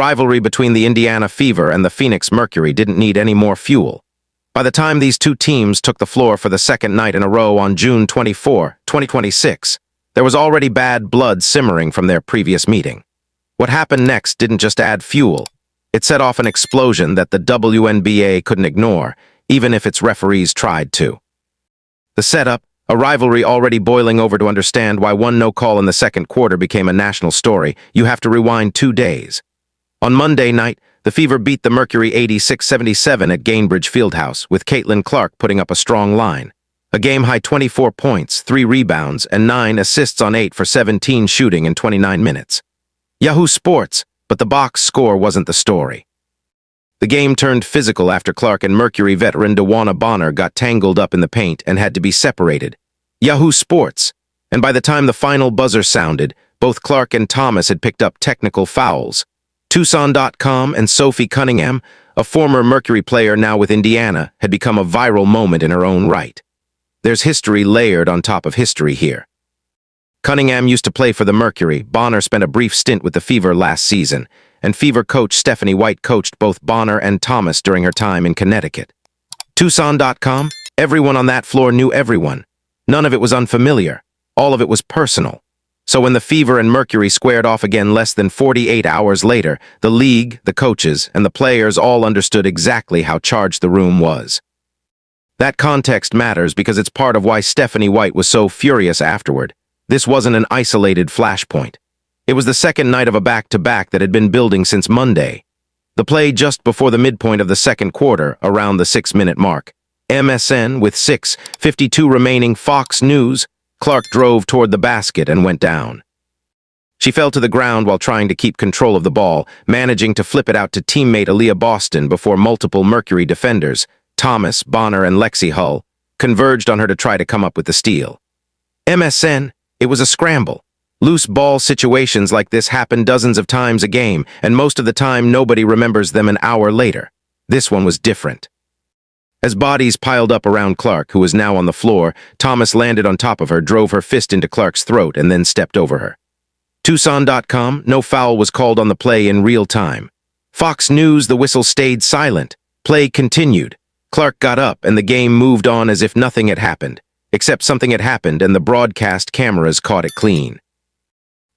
rivalry between the Indiana Fever and the Phoenix-Mercury didn't need any more fuel. By the time these two teams took the floor for the second night in a row on June 24, 2026, there was already bad blood simmering from their previous meeting. What happened next didn't just add fuel. It set off an explosion that the WNBA couldn't ignore, even if its referees tried to. The setup, a rivalry already boiling over. To understand why one no call in the second quarter became a national story, you have to rewind 2 days. On Monday night, the Fever beat the Mercury 86-77 at Gainbridge Fieldhouse, with Caitlin Clark putting up a strong line. A game-high 24 points, 3 rebounds, and 9 assists on 8 for 17 shooting in 29 minutes. Yahoo Sports, but the box score wasn't the story. The game turned physical after Clark and Mercury veteran DeWanna Bonner got tangled up in the paint and had to be separated. Yahoo Sports, and by the time the final buzzer sounded, both Clark and Thomas had picked up technical fouls. Tucson.com and Sophie Cunningham, a former Mercury player now with Indiana, had become a viral moment in her own right. There's history layered on top of history here. Cunningham used to play for the Mercury. Bonner spent a brief stint with the Fever last season, and Fever coach Stephanie White coached both Bonner and Thomas during her time in Connecticut. Tucson.com, everyone on that floor knew everyone. None of it was unfamiliar. All of it was personal. So when the Fever and Mercury squared off again less than 48 hours later, the league, the coaches, and the players all understood exactly how charged the room was. That context matters because it's part of why Stephanie White was so furious afterward. This wasn't an isolated flashpoint. It was the second night of a back-to-back that had been building since Monday. The play just before the midpoint of the second quarter, around the 6-minute mark. MSN with 6:52 remaining. Fox News. Clark drove toward the basket and went down. She fell to the ground while trying to keep control of the ball, managing to flip it out to teammate Aaliyah Boston before multiple Mercury defenders, Thomas, Bonner, and Lexi Hull, converged on her to try to come up with the steal. MSN, it was a scramble. Loose ball situations like this happen dozens of times a game, and most of the time nobody remembers them an hour later. This one was different. As bodies piled up around Clark, who was now on the floor, Thomas landed on top of her, drove her fist into Clark's throat, and then stepped over her. Tucson.com, no foul was called on the play in real time. Fox News, the whistle stayed silent. Play continued. Clark got up, and the game moved on as if nothing had happened, except something had happened, and the broadcast cameras caught it clean.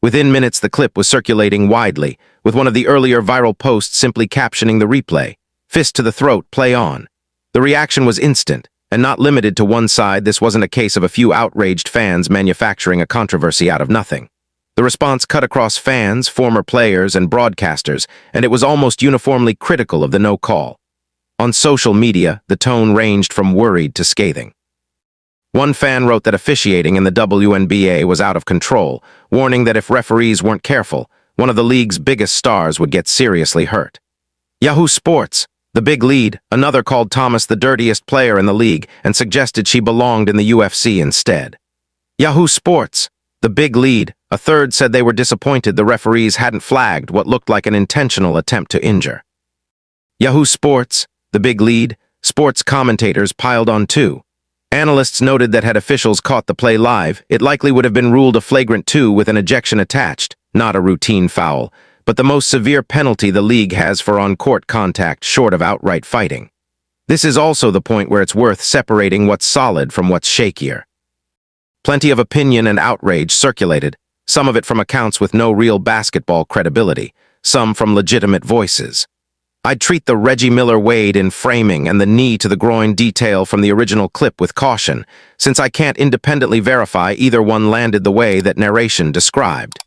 Within minutes, the clip was circulating widely, with one of the earlier viral posts simply captioning the replay. Fist to the throat, play on. The reaction was instant, and not limited to one side. This wasn't a case of a few outraged fans manufacturing a controversy out of nothing. The response cut across fans, former players, and broadcasters, and it was almost uniformly critical of the no call. On social media, the tone ranged from worried to scathing. One fan wrote that officiating in the WNBA was out of control, warning that if referees weren't careful, one of the league's biggest stars would get seriously hurt. Yahoo Sports, the big lead, another called Thomas the dirtiest player in the league and suggested she belonged in the UFC instead. Yahoo Sports, the big lead, a third said they were disappointed the referees hadn't flagged what looked like an intentional attempt to injure. Yahoo Sports, the big lead, sports commentators piled on too. Analysts noted that had officials caught the play live, it likely would have been ruled a flagrant 2 with an ejection attached, not a routine foul, but the most severe penalty the league has for on-court contact short of outright fighting. This is also the point where it's worth separating what's solid from what's shakier. Plenty of opinion and outrage circulated, some of it from accounts with no real basketball credibility, some from legitimate voices. I'd treat the Reggie Miller Wade in framing and the knee to the groin detail from the original clip with caution, since I can't independently verify either one landed the way that narration described.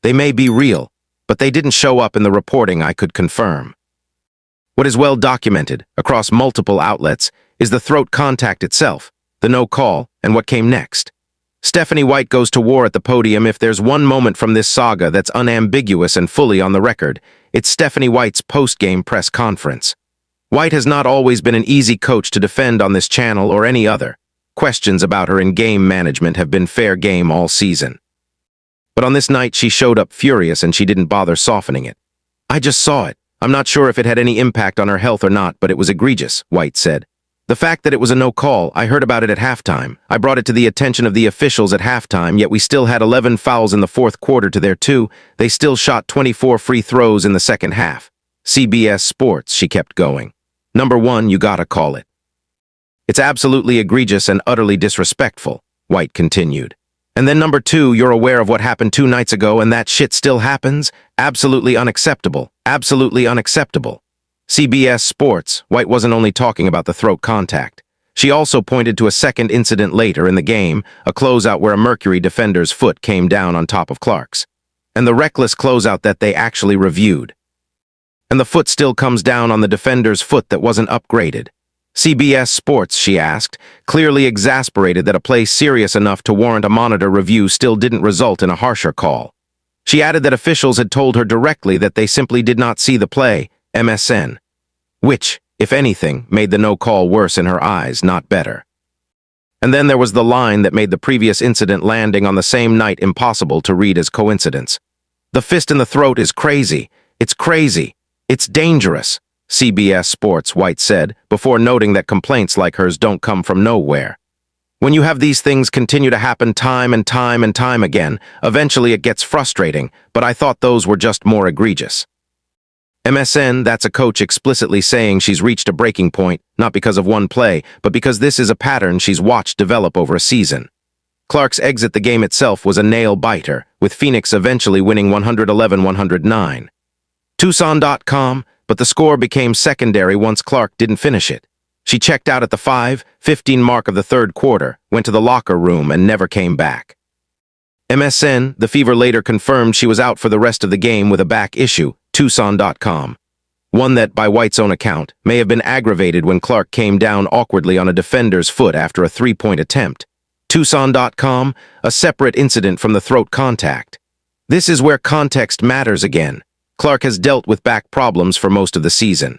They may be real, but they didn't show up in the reporting I could confirm. What is well documented, across multiple outlets, is the throat contact itself, the no call, and what came next. Stephanie White goes to war at the podium. If there's one moment from this saga that's unambiguous and fully on the record, it's Stephanie White's post-game press conference. White has not always been an easy coach to defend on this channel or any other. Questions about her in-game management have been fair game all season. But on this night, she showed up furious and she didn't bother softening it. "I just saw it. I'm not sure if it had any impact on her health or not, but it was egregious," White said. The fact that it was a no call, I heard about it at halftime. I brought it to the attention of the officials at halftime, yet we still had 11 fouls in the fourth quarter to their 2. They still shot 24 free throws in the second half. CBS Sports, she kept going. Number 1, you gotta call it. It's absolutely egregious and utterly disrespectful, White continued. And then number 2, you're aware of what happened 2 nights ago and that shit still happens? Absolutely unacceptable. Absolutely unacceptable. CBS Sports, White wasn't only talking about the throat contact. She also pointed to a second incident later in the game, a closeout where a Mercury defender's foot came down on top of Clark's. And the reckless closeout that they actually reviewed. And the foot still comes down on the defender's foot that wasn't upgraded. CBS Sports, she asked, clearly exasperated that a play serious enough to warrant a monitor review still didn't result in a harsher call. She added that officials had told her directly that they simply did not see the play, MSN. Which, if anything, made the no call worse in her eyes, not better. And then there was the line that made the previous incident landing on the same night impossible to read as coincidence. The fist in the throat is crazy. It's crazy. It's dangerous, CBS Sports, White said, before noting that complaints like hers don't come from nowhere. When you have these things continue to happen time and time and time again, eventually it gets frustrating, but I thought those were just more egregious. MSN, that's a coach explicitly saying she's reached a breaking point, not because of one play, but because this is a pattern she's watched develop over a season. Clark's exit the game itself was a nail-biter, with Phoenix eventually winning 111-109. Tucson.com, but the score became secondary once Clark didn't finish it. She checked out at the 5:15 mark of the third quarter, went to the locker room, and never came back. MSN, the Fever later confirmed she was out for the rest of the game with a back issue, Tucson.com. One that, by White's own account, may have been aggravated when Clark came down awkwardly on a defender's foot after a three-point attempt. Tucson.com, a separate incident from the throat contact. This is where context matters again. Clark has dealt with back problems for most of the season.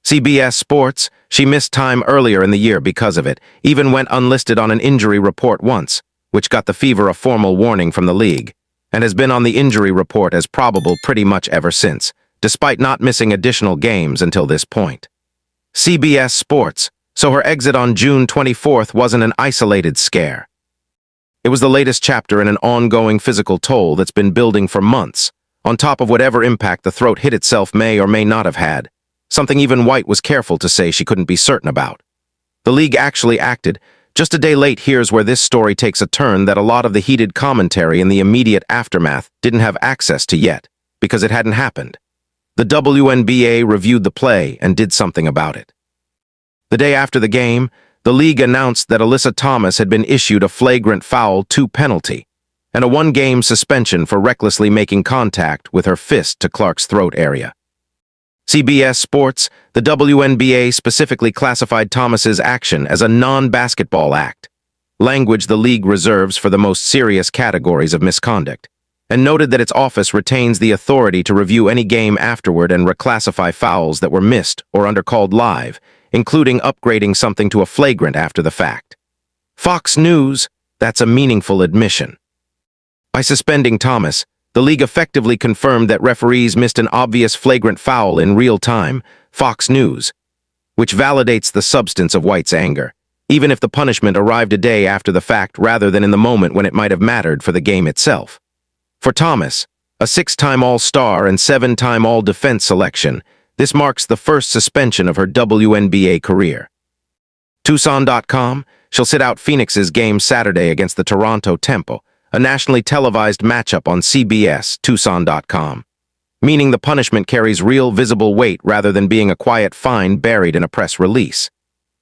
CBS Sports, she missed time earlier in the year because of it, even went unlisted on an injury report once, which got the Fever a formal warning from the league, and has been on the injury report as probable pretty much ever since, despite not missing additional games until this point. CBS Sports, so her exit on June 24th wasn't an isolated scare. It was the latest chapter in an ongoing physical toll that's been building for months, on top of whatever impact the throat hit itself may or may not have had, something even White was careful to say she couldn't be certain about. The league actually acted. Just a day late, here's where this story takes a turn that a lot of the heated commentary in the immediate aftermath didn't have access to yet, because it hadn't happened. The WNBA reviewed the play and did something about it. The day after the game, the league announced that Alyssa Thomas had been issued a flagrant foul 2 penalty and a 1-game suspension for recklessly making contact with her fist to Clark's throat area. CBS Sports, the WNBA specifically classified Thomas's action as a non-basketball act, language the league reserves for the most serious categories of misconduct, and noted that its office retains the authority to review any game afterward and reclassify fouls that were missed or undercalled live, including upgrading something to a flagrant after the fact. Fox News, that's a meaningful admission. By suspending Thomas, the league effectively confirmed that referees missed an obvious flagrant foul in real time, Fox News, which validates the substance of White's anger, even if the punishment arrived a day after the fact rather than in the moment when it might have mattered for the game itself. For Thomas, a 6-time All-Star and 7-time All-Defense selection, this marks the first suspension of her WNBA career. Tucson.com, she'll sit out Phoenix's game Saturday against the Toronto Tempo, a nationally televised matchup on CBS, Tucson.com, meaning the punishment carries real visible weight rather than being a quiet fine buried in a press release.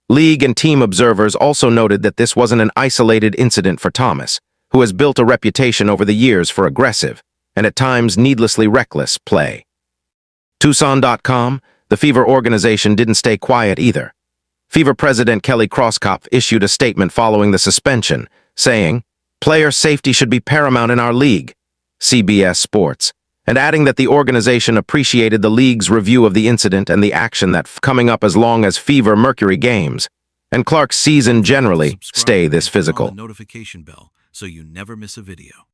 League and team observers also noted that this wasn't an isolated incident for Thomas, who has built a reputation over the years for aggressive, and at times needlessly reckless, play. Tucson.com, the Fever organization didn't stay quiet either. Fever president Kelly Crosskopf issued a statement following the suspension, saying, "Player safety should be paramount in our league," CBS Sports, and adding that the organization appreciated the league's review of the incident and the action that's coming up as long as Fever-Mercury games, and Clark's season generally stay this physical. Notification bell so you never miss a video.